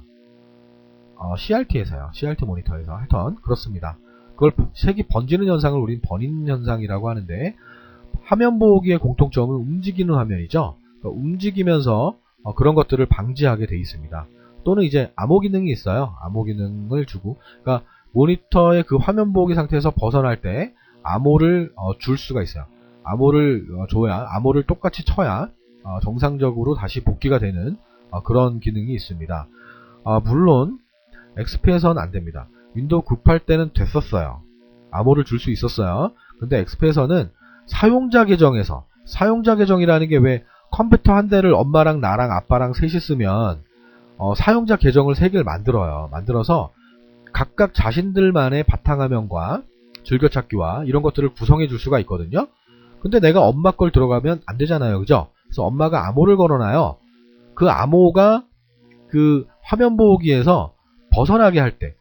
CRT에서요. CRT 모니터에서. 하여튼 그렇습니다. 그걸 색이 번지는 현상을 우리는 번인 현상이라고 하는데, 화면 보호기의 공통점은 움직이는 화면이죠. 그러니까 움직이면서 그런 것들을 방지하게 되어 있습니다. 또는 이제 암호 기능이 있어요. 암호 기능을 주고, 그러니까 모니터의 그 화면 보호기 상태에서 벗어날 때 암호를 줄 수가 있어요. 암호를 줘야, 암호를 똑같이 쳐야 정상적으로 다시 복귀가 되는 그런 기능이 있습니다. 물론 XP에서는 안됩니다. 윈도우 98 때는 됐었어요. 암호를 줄 수 있었어요. 근데 XP에서는 사용자 계정이라는 게 왜 컴퓨터 한 대를 엄마랑 나랑 아빠랑 셋이 쓰면 사용자 계정을 3개를 만들어요. 만들어서 각각 자신들만의 바탕화면과 즐겨찾기와 이런 것들을 구성해 줄 수가 있거든요. 근데 내가 엄마 걸 들어가면 안 되잖아요. 그죠? 그래서 엄마가 암호를 걸어놔요. 그 암호가 그 화면 보기에서 벗어나게 할 때,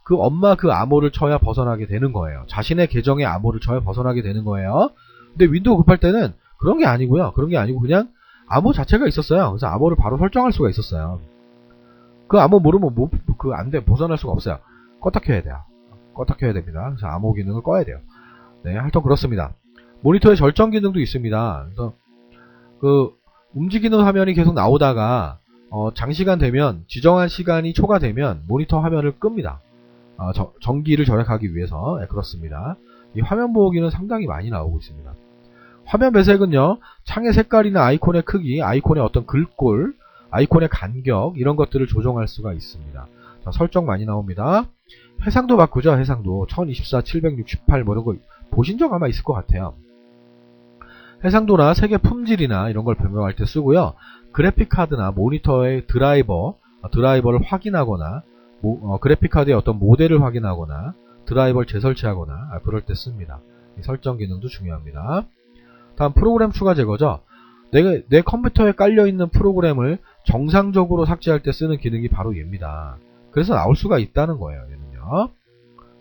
그 엄마 그 암호를 쳐야 벗어나게 되는 거예요. 자신의 계정의 암호를 쳐야 벗어나게 되는 거예요. 근데 윈도우 급할 때는 그런 게 아니고요. 그런 게 아니고 그냥 암호 자체가 있었어요. 그래서 암호를 바로 설정할 수가 있었어요. 그 암호 모르면 안 돼. 벗어날 수가 없어요. 껐다 켜야 돼요. 껐다 켜야 됩니다. 그래서 암호 기능을 꺼야 돼요. 네, 하여튼 그렇습니다. 모니터의 절정 기능도 있습니다. 그래서 그 움직이는 화면이 계속 나오다가 장시간 되면 지정한 시간이 초과되면 모니터 화면을 끕니다. 전기를 절약하기 위해서. 네, 그렇습니다. 이 화면 보호기는 상당히 많이 나오고 있습니다. 화면 배색은요, 창의 색깔이나 아이콘의 크기, 아이콘의 어떤 글꼴, 아이콘의 간격 이런 것들을 조정할 수가 있습니다. 자, 설정 많이 나옵니다. 해상도 바꾸죠. 해상도 1024, 768 뭐 이런 거 보신 적 아마 있을 것 같아요. 해상도나 색의 품질이나 이런 걸 변경할 때 쓰고요. 그래픽 카드나 모니터의 드라이버를 확인하거나 그래픽 카드의 어떤 모델을 확인하거나 드라이버를 재설치하거나 그럴 때 씁니다. 이 설정 기능도 중요합니다. 다음 프로그램 추가 제거죠. 내 컴퓨터에 깔려있는 프로그램을 정상적으로 삭제할 때 쓰는 기능이 바로 얘입니다. 그래서 나올 수가 있다는 거예요. 얘는요.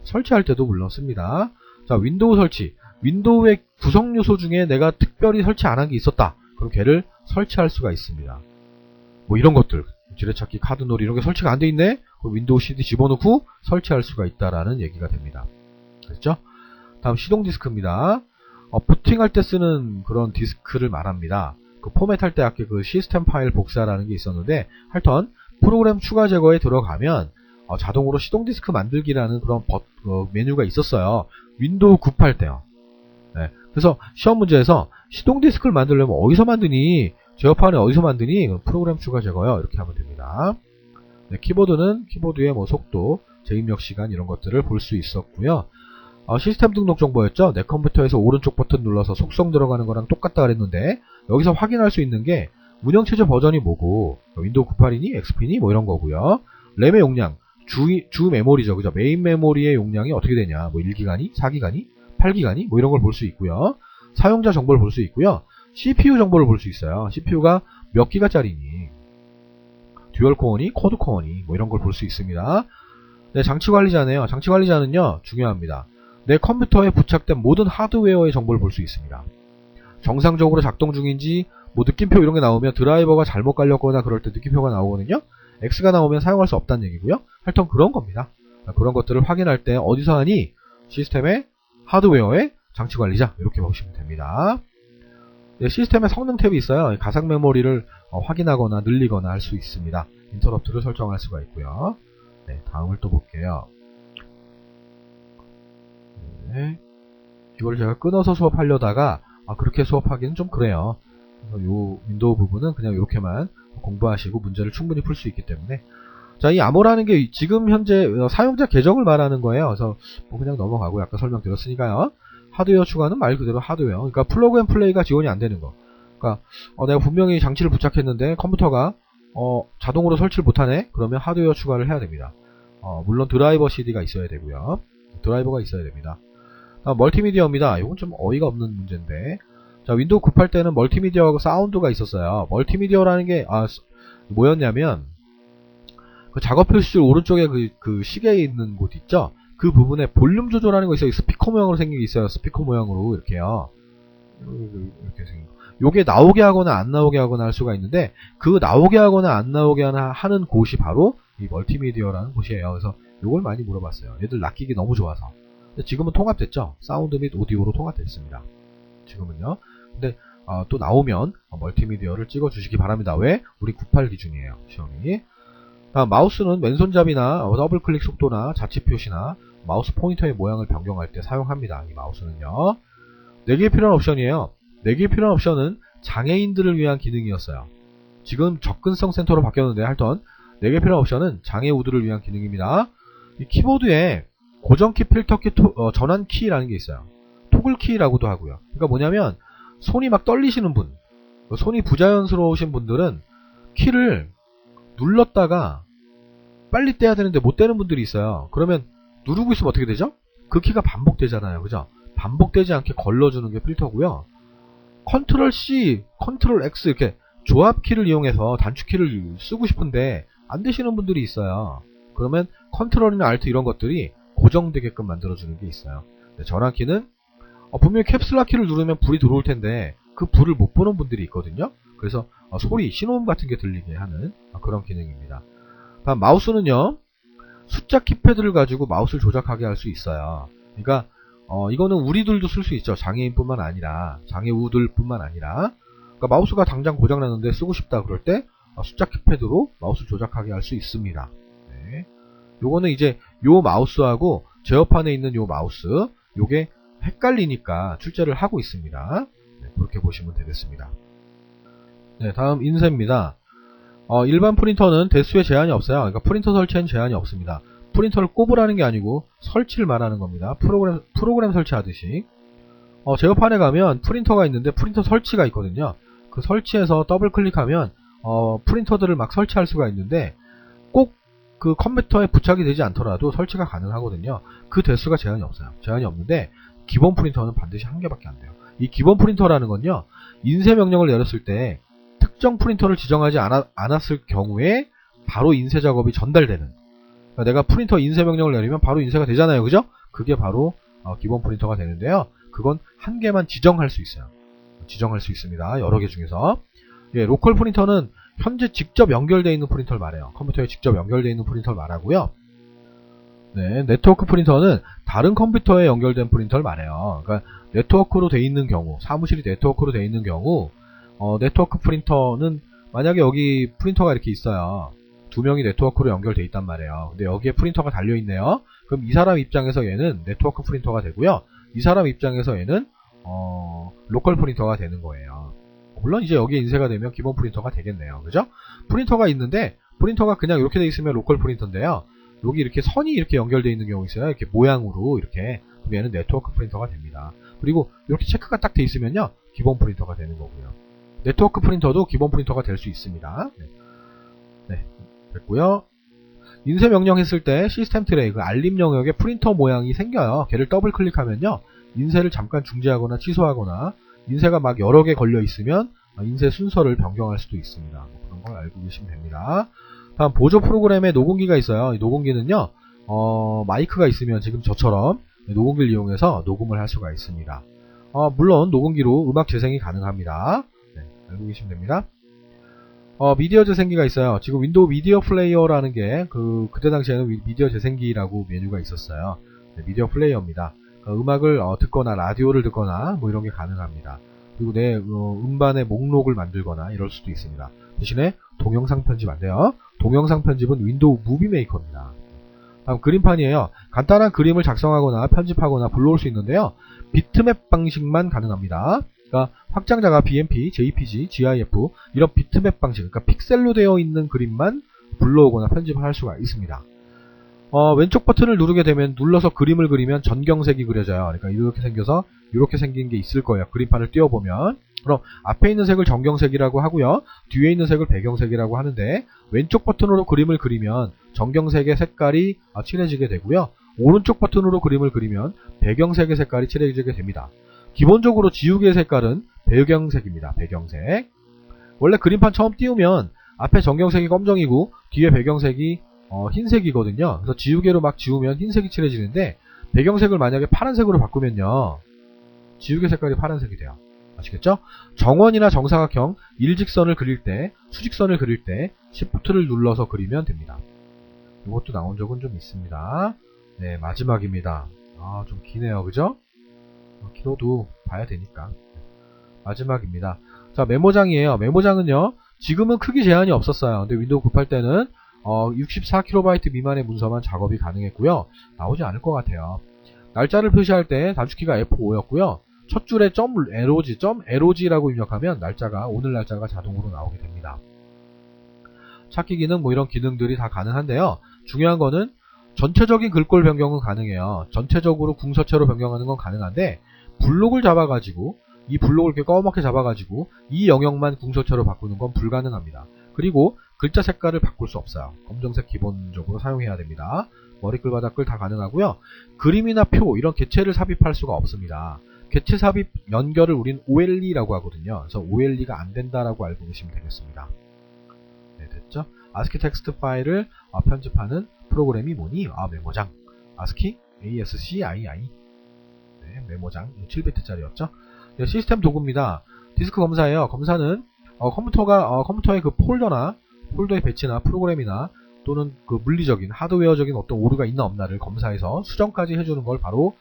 설치할 때도 물론 씁니다. 자, 윈도우 설치. 윈도우의 구성 요소 중에 내가 특별히 설치 안 한 게 있었다. 그럼 걔를 설치할 수가 있습니다. 뭐 이런 것들. 지뢰찾기, 카드놀이 이런 게 설치가 안 돼 있네? 그럼 윈도우 CD 집어넣고 설치할 수가 있다라는 얘기가 됩니다. 그렇죠? 다음 시동 디스크입니다. 부팅할 때 쓰는 그런 디스크를 말합니다. 그 포맷할 때 아까 그 시스템 파일 복사라는 게 있었는데 하여튼 프로그램 추가 제거에 들어가면 자동으로 시동 디스크 만들기라는 그런 메뉴가 있었어요. 윈도우 98 때요. 네. 그래서 시험 문제에서 시동 디스크를 만들려면 어디서 만드니? 제어판에 어디서 만드니? 프로그램 추가 제거요. 이렇게 하면 됩니다. 네, 키보드의 뭐 속도, 재입력 시간 이런 것들을 볼 수 있었고요. 시스템 등록 정보였죠. 내 컴퓨터에서 오른쪽 버튼 눌러서 속성 들어가는 거랑 똑같다 그랬는데 여기서 확인할 수 있는 게 운영체제 버전이 뭐고 윈도우 98이니 XP니 뭐 이런 거고요. 램의 용량, 주 메모리죠. 그죠? 메인 메모리의 용량이 어떻게 되냐. 뭐 1기가니, 4기가니, 8기가니 뭐 이런 걸 볼 수 있고요. 사용자 정보를 볼 수 있고요. CPU 정보를 볼 수 있어요. CPU가 몇 기가짜리니, 듀얼 코어니, 쿼드 코어니 뭐 이런 걸 볼 수 있습니다. 네, 장치 관리자네요. 장치 관리자는요, 중요합니다. 내 컴퓨터에 부착된 모든 하드웨어의 정보를 볼 수 있습니다. 정상적으로 작동 중인지 뭐 느낌표 이런 게 나오면 드라이버가 잘못 깔렸거나 그럴 때 느낌표가 나오거든요. X가 나오면 사용할 수 없다는 얘기고요. 하여튼 그런 겁니다. 그런 것들을 확인할 때 어디서 하니? 시스템의 하드웨어의 장치 관리자 이렇게 보시면 됩니다. 네, 시스템의 성능 탭이 있어요. 가상 메모리를 확인하거나 늘리거나 할 수 있습니다. 인터럽트를 설정할 수가 있고요. 네, 다음을 또 볼게요. 네, 이걸 제가 끊어서 수업하려다가 그렇게 수업하기는 좀 그래요. 그래서 요 윈도우 부분은 그냥 이렇게만 공부하시고 문제를 충분히 풀 수 있기 때문에. 자, 이 암호라는 게 지금 현재 사용자 계정을 말하는 거예요. 그래서 뭐 그냥 넘어가고 아까 설명드렸으니까요. 하드웨어 추가는 말 그대로 하드웨어. 그러니까 플러그 앤 플레이가 지원이 안 되는 거. 그러니까 내가 분명히 장치를 부착했는데 컴퓨터가 자동으로 설치를 못하네. 그러면 하드웨어 추가를 해야 됩니다. 물론 드라이버 CD가 있어야 되고요. 드라이버가 있어야 됩니다. 멀티미디어입니다. 이건 좀 어이가 없는 문제인데. 자, 윈도우 98 때는 멀티미디어하고 사운드가 있었어요. 멀티미디어라는 게 뭐였냐면 그 작업 표시줄 오른쪽에 그 시계에 있는 곳 있죠? 그 부분에 볼륨 조절하는 거 있어요. 스피커 모양으로 생긴 게 있어요. 스피커 모양으로 이렇게요. 이렇게 생긴 거. 요게 나오게 하거나 안 나오게 하거나 할 수가 있는데 그 나오게 하거나 안 나오게 하는 곳이 바로 이 멀티미디어라는 곳이에요. 그래서 요걸 많이 물어봤어요. 얘들 낚이기 너무 좋아서. 지금은 통합됐죠. 사운드 및 오디오로 통합됐습니다. 지금은요. 근데 또 나오면 멀티미디어를 찍어 주시기 바랍니다. 왜? 우리 98 기준이에요. 시험이. 마우스는 왼손잡이나 더블 클릭 속도나 자치 표시나 마우스 포인터의 모양을 변경할 때 사용합니다. 이 마우스는요. 4개의 필요한 옵션이에요. 4개의 필요한 옵션은 장애인들을 위한 기능이었어요. 지금 접근성 센터로 바뀌었는데 하여튼 4개의 필요한 옵션은 장애 우드를 위한 기능입니다. 이 키보드에 고정키, 필터키, 전환키라는 게 있어요. 토글키라고도 하고요. 그러니까 뭐냐면 손이 막 떨리시는 분, 손이 부자연스러우신 분들은 키를 눌렀다가 빨리 떼야 되는데 못 떼는 분들이 있어요. 그러면 누르고 있으면 어떻게 되죠? 그 키가 반복되잖아요. 그죠? 반복되지 않게 걸러주는 게 필터고요. 컨트롤 C, 컨트롤 X 이렇게 조합키를 이용해서 단축키를 쓰고 싶은데 안 되시는 분들이 있어요. 그러면 컨트롤이나 알트 이런 것들이 고정되게끔 만들어주는 게 있어요. 전환키는 분명히 캡슐락 키를 누르면 불이 들어올 텐데 그 불을 못 보는 분들이 있거든요. 그래서 소리, 신호음 같은 게 들리게 하는 그런 기능입니다. 다음 마우스는요. 숫자 키패드를 가지고 마우스를 조작하게 할 수 있어요. 그러니까 이거는 우리들도 쓸 수 있죠. 장애인뿐만 아니라 장애우들뿐만 아니라 그러니까 마우스가 당장 고장났는데 쓰고 싶다 그럴 때 숫자 키패드로 마우스 조작하게 할 수 있습니다. 네. 요거는 이제 요 마우스하고 제어판에 있는 요 마우스 요게 헷갈리니까 출제를 하고 있습니다. 네, 그렇게 보시면 되겠습니다. 네, 다음 인쇄입니다. 일반 프린터는 대수에 제한이 없어요. 그러니까 프린터 설치에는 제한이 없습니다. 프린터를 꼽으라는 게 아니고 설치를 말하는 겁니다. 프로그램 설치하듯이. 제어판에 가면 프린터가 있는데 프린터 설치가 있거든요. 그 설치해서 더블 클릭하면 프린터들을 막 설치할 수가 있는데 꼭 그 컴퓨터에 부착이 되지 않더라도 설치가 가능하거든요. 그 대수가 제한이 없어요. 제한이 없는데 기본 프린터는 반드시 한 개밖에 안 돼요. 이 기본 프린터라는 건요. 인쇄 명령을 내렸을 때 특정 프린터를 지정하지 않았을 경우에 바로 인쇄 작업이 전달되는, 그러니까 내가 프린터 인쇄 명령을 내리면 바로 인쇄가 되잖아요. 그죠? 그게 바로 기본 프린터가 되는데요. 그건 한 개만 지정할 수 있어요. 지정할 수 있습니다. 여러 개 중에서. 예, 로컬 프린터는 현재 직접 연결되어 있는 프린터를 말해요. 컴퓨터에 직접 연결되어 있는 프린터를 말하고요. 네, 네트워크 프린터는 다른 컴퓨터에 연결된 프린터를 말해요. 그러니까 네트워크로 되어 있는 경우, 사무실이 네트워크로 되어 있는 경우 네트워크 프린터는 만약에 여기 프린터가 이렇게 있어요. 두 명이 네트워크로 연결되어 있단 말이에요. 근데 여기에 프린터가 달려있네요. 그럼 이 사람 입장에서 얘는 네트워크 프린터가 되고요. 이 사람 입장에서 얘는 로컬 프린터가 되는 거예요. 물론 이제 여기에 인쇄가 되면 기본 프린터가 되겠네요. 그죠? 프린터가 있는데 프린터가 그냥 이렇게 되어 있으면 로컬 프린터인데요. 여기 이렇게 선이 이렇게 연결되어 있는 경우 있어요. 이렇게 모양으로 이렇게. 그럼 얘는 네트워크 프린터가 됩니다. 그리고 이렇게 체크가 딱 돼 있으면요. 기본 프린터가 되는 거고요. 네트워크 프린터도 기본 프린터가 될 수 있습니다. 네, 됐고요. 인쇄 명령 했을 때 시스템 트레이, 그 알림 영역에 프린터 모양이 생겨요. 걔를 더블 클릭하면요. 인쇄를 잠깐 중지하거나 취소하거나 인쇄가 막 여러 개 걸려 있으면 인쇄 순서를 변경할 수도 있습니다. 그런 걸 알고 계시면 됩니다. 다음 보조 프로그램에 녹음기가 있어요. 이 녹음기는요. 마이크가 있으면 지금 저처럼 녹음기를 이용해서 녹음을 할 수가 있습니다. 물론 녹음기로 음악 재생이 가능합니다. 네, 알고 계시면 됩니다. 미디어 재생기가 있어요. 지금 윈도우 미디어 플레이어라는 게 그때 당시에는 미디어 재생기라고 메뉴가 있었어요. 네, 미디어 플레이어입니다. 음악을 듣거나 라디오를 듣거나 뭐 이런 게 가능합니다. 그리고 내 음반의 목록을 만들거나 이럴 수도 있습니다. 대신에 동영상 편집 안 돼요. 동영상 편집은 윈도우 무비 메이커입니다. 다음 그림판이에요. 간단한 그림을 작성하거나 편집하거나 불러올 수 있는데요. 비트맵 방식만 가능합니다. 그러니까 확장자가 BMP, JPG, GIF 이런 비트맵 방식, 그러니까 픽셀로 되어 있는 그림만 불러오거나 편집을 할 수가 있습니다. 왼쪽 버튼을 누르게 되면 눌러서 그림을 그리면 전경색이 그려져요. 그러니까 이렇게 생겨서 이렇게 생긴 게 있을 거예요. 그림판을 띄워보면. 그럼 앞에 있는 색을 전경색이라고 하고요. 뒤에 있는 색을 배경색이라고 하는데 왼쪽 버튼으로 그림을 그리면 전경색의 색깔이 칠해지게 되고요. 오른쪽 버튼으로 그림을 그리면 배경색의 색깔이 칠해지게 됩니다. 기본적으로 지우개의 색깔은 배경색입니다. 배경색. 원래 그림판 처음 띄우면 앞에 전경색이 검정이고 뒤에 배경색이 흰색이거든요. 그래서 지우개로 막 지우면 흰색이 칠해지는데 배경색을 만약에 파란색으로 바꾸면요. 지우개 색깔이 파란색이 돼요. 아시겠죠? 정원이나 정사각형, 일직선을 그릴 때, 수직선을 그릴 때 Shift를 눌러서 그리면 됩니다. 이것도 나온 적은 좀 있습니다. 네, 마지막입니다. 좀 기네요. 그죠? 길어도 봐야 되니까. 마지막입니다. 자, 메모장이에요. 메모장은요. 지금은 크기 제한이 없었어요. 근데 윈도우 98 때는 64KB 미만의 문서만 작업이 가능했고요. 나오지 않을 것 같아요. 날짜를 표시할 때 단축키가 F5였고요. 첫 줄에 .log.log라고 입력하면 오늘 날짜가 자동으로 나오게 됩니다. 찾기 기능 뭐 이런 기능들이 다 가능한데요. 중요한 거는 전체적인 글꼴 변경은 가능해요. 전체적으로 궁서체로 변경하는 건 가능한데 블록을 잡아가지고 이 블록을 이렇게 꺼맣게 잡아가지고 이 영역만 궁서체로 바꾸는 건 불가능합니다. 그리고 글자 색깔을 바꿀 수 없어요. 검정색 기본적으로 사용해야 됩니다. 머리글, 바닥글 다 가능하고요. 그림이나 표 이런 개체를 삽입할 수가 없습니다. 개체 삽입 연결을 우린 OLE라고 하거든요. 그래서 OLE가 안 된다라고 알고 계시면 되겠습니다. 네, 됐죠? ASCII 텍스트 파일을 편집하는 프로그램이 뭐니? 메모장. ASCII ASCII. 네, 메모장 7비트짜리였죠. 네, 시스템 도구입니다. 디스크 검사예요. 검사는 컴퓨터의 그 폴더의 배치나 프로그램이나 또는 그 물리적인 하드웨어적인 어떤 오류가 있나 없나를 검사해서 수정까지 해주는 걸 바로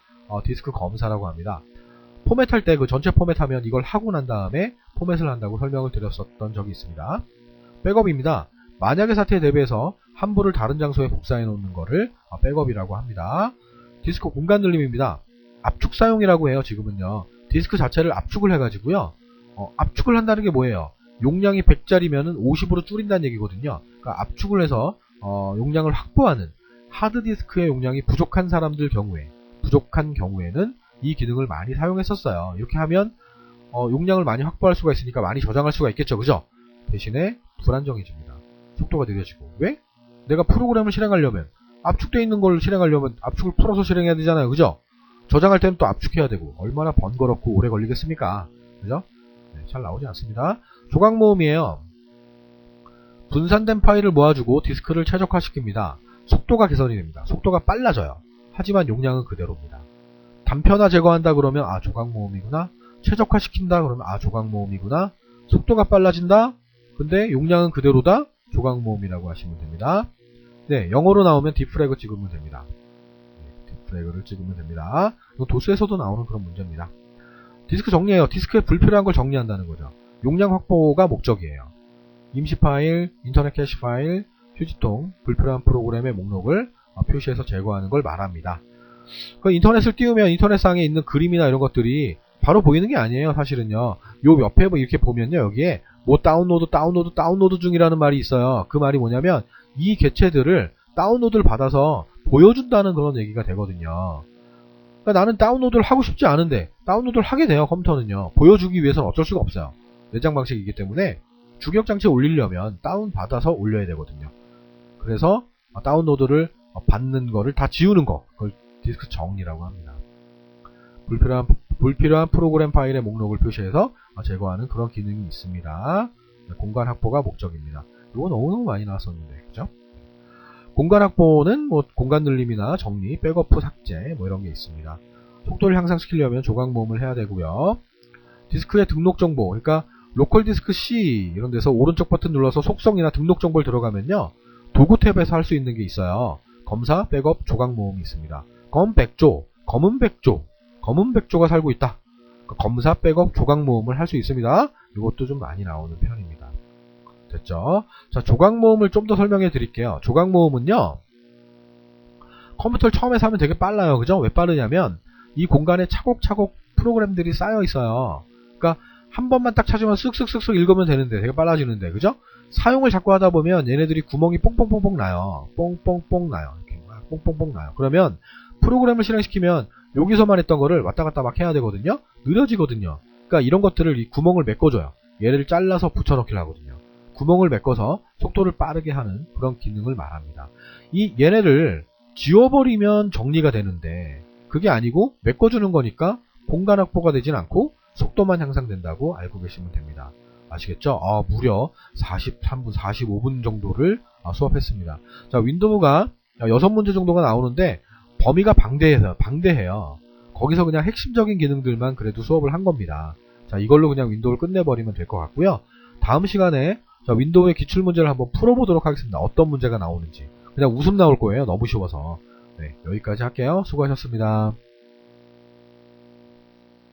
디스크 검사라고 합니다. 포맷할 때 그 전체 포맷하면 이걸 하고 난 다음에 포맷을 한다고 설명을 드렸었던 적이 있습니다. 백업입니다. 만약의 사태에 대비해서 함부를 다른 장소에 복사해 놓는 거를 백업이라고 합니다. 디스크 공간 늘림입니다. 압축 사용이라고 해요. 지금은요. 디스크 자체를 압축을 해가지고요. 압축을 한다는 게 뭐예요? 용량이 100짜리면은 50으로 줄인다는 얘기거든요. 그러니까 압축을 해서 용량을 확보하는 하드디스크의 용량이 부족한 경우에는 이 기능을 많이 사용했었어요. 이렇게 하면 용량을 많이 확보할 수가 있으니까 많이 저장할 수가 있겠죠. 그죠? 대신에 불안정해집니다. 속도가 느려지고. 왜? 내가 프로그램을 실행하려면 압축되어 있는 걸 실행하려면 압축을 풀어서 실행해야 되잖아요. 그죠? 저장할 때는 또 압축해야 되고 얼마나 번거롭고 오래 걸리겠습니까? 그죠? 네, 잘 나오지 않습니다. 조각 모음이에요. 분산된 파일을 모아주고 디스크를 최적화시킵니다. 속도가 개선이 됩니다. 속도가 빨라져요. 하지만 용량은 그대로입니다. 단편화 제거한다 그러면 조각 모음이구나. 최적화시킨다 그러면 조각 모음이구나. 속도가 빨라진다. 근데 용량은 그대로다. 조각 모음이라고 하시면 됩니다. 네, 영어로 나오면 디프래그 찍으면 됩니다. 네, 디프래그를 찍으면 됩니다. 이건 도스에서도 나오는 그런 문제입니다. 디스크 정리해요. 디스크에 불필요한 걸 정리한다는 거죠. 용량 확보가 목적이에요. 임시 파일, 인터넷 캐시 파일, 휴지통, 불필요한 프로그램의 목록을 표시해서 제거하는 걸 말합니다. 그 인터넷을 띄우면 인터넷상에 있는 그림이나 이런 것들이 바로 보이는 게 아니에요. 사실은요. 요 옆에 이렇게 보면요. 여기에 뭐 다운로드 중이라는 말이 있어요. 그 말이 뭐냐면 이 개체들을 다운로드를 받아서 보여준다는 그런 얘기가 되거든요. 그러니까 나는 다운로드를 하고 싶지 않은데 다운로드를 하게 돼요. 컴퓨터는요. 보여주기 위해서는 어쩔 수가 없어요. 내장 방식이기 때문에 주기억장치에 올리려면 다운받아서 올려야 되거든요. 그래서 다운로드를 받는 거를 다 지우는 거, 그걸 디스크 정리라고 합니다. 불필요한 프로그램 파일의 목록을 표시해서 제거하는 그런 기능이 있습니다. 공간 확보가 목적입니다. 이거 너무너무 많이 나왔었는데, 그죠? 공간 확보는 뭐 공간 늘림이나 정리, 백업 후 삭제 뭐 이런 게 있습니다. 속도를 향상시키려면 조각 모음을 해야 되고요. 디스크의 등록 정보, 그러니까 로컬 디스크 C 이런 데서 오른쪽 버튼 눌러서 속성이나 등록 정보를 들어가면요. 도구 탭에서 할 수 있는 게 있어요. 검사, 백업, 조각 모음이 있습니다. 검은 백조가 살고 있다. 검사, 백업, 조각 모음을 할 수 있습니다. 이것도 좀 많이 나오는 편입니다. 됐죠? 자, 조각 모음을 좀 더 설명해 드릴게요. 조각 모음은요. 컴퓨터를 처음에 사면 되게 빨라요. 그죠? 왜 빠르냐면 이 공간에 차곡차곡 프로그램들이 쌓여 있어요. 그러니까 한 번만 딱 찾으면 쓱쓱쓱쓱 읽으면 되는데 되게 빨라지는데, 그죠? 사용을 자꾸 하다 보면 얘네들이 구멍이 뽕뽕뽕뽕 나요. 뽕뽕뽕 나요. 이렇게 뽕뽕뽕 나요. 그러면 프로그램을 실행시키면 여기서만 했던 거를 왔다 갔다 막 해야 되거든요. 느려지거든요. 그러니까 이런 것들을 이 구멍을 메꿔줘요. 얘를 잘라서 붙여넣기를 하거든요. 구멍을 메꿔서 속도를 빠르게 하는 그런 기능을 말합니다. 이 얘네를 지워버리면 정리가 되는데 그게 아니고 메꿔주는 거니까 공간 확보가 되진 않고 속도만 향상된다고 알고 계시면 됩니다. 아시겠죠? 무려 43분, 45분 정도를 수업했습니다. 자, 윈도우가 6문제 정도가 나오는데 범위가 방대해요. 거기서 그냥 핵심적인 기능들만 그래도 수업을 한 겁니다. 자, 이걸로 그냥 윈도우를 끝내버리면 될 것 같고요. 다음 시간에 윈도우의 기출문제를 한번 풀어보도록 하겠습니다. 어떤 문제가 나오는지. 그냥 웃음 나올 거예요. 너무 쉬워서. 네, 여기까지 할게요. 수고하셨습니다.